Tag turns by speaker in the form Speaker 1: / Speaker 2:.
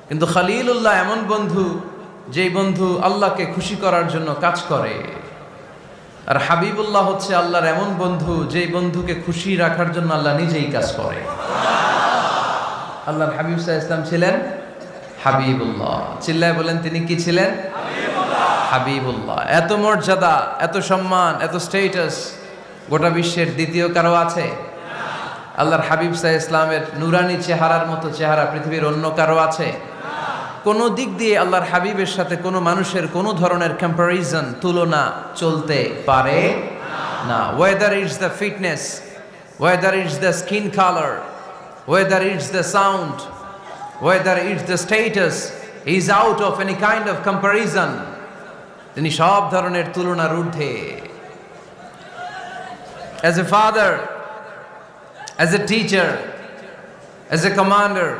Speaker 1: কিন্তু খলিলুল্লাহ এমন বন্ধু, যেই বন্ধু আল্লাহকে খুশি করার জন্য কাজ করে। আর হাবিবুল্লাহ হচ্ছে আল্লাহর এমন বন্ধু, যেই বন্ধুকে খুশি রাখার জন্য আল্লাহ নিজেই কাজ করে। আল্লাহর হাবিব সাল্লাল্লাহু আলাইহি ওয়াসাল্লাম ছিলেন হাবিবুল্লাহ। চিল্লায় বলেন, তিনি কি ছিলেন? হাবিবুল্লাহ। এত মর্যাদা, এত সম্মান, এত স্টেটাস গোটা বিশ্বের দ্বিতীয় কারো আছে? আল্লাহর হাবিব সাল্লাল্লাহু আলাইহি ওয়াসাল্লামের নুরানি চেহারার মতো চেহারা পৃথিবীর অন্য কারো আছে? কোন দিক দিয়ে আল্লাহর হাবিবের সাথে কোনো মানুষের কোনো ধরনের কম্প্যারিজন, তুলনা চলতে পারে না। Whether it's the fitness, whether it's the skin colour, whether it's the sound, whether it's the status, is out of any kind of comparison. তিনি সব ধরনের তুলনার ঊর্ধ্বে। As a father, as a teacher, as a commander,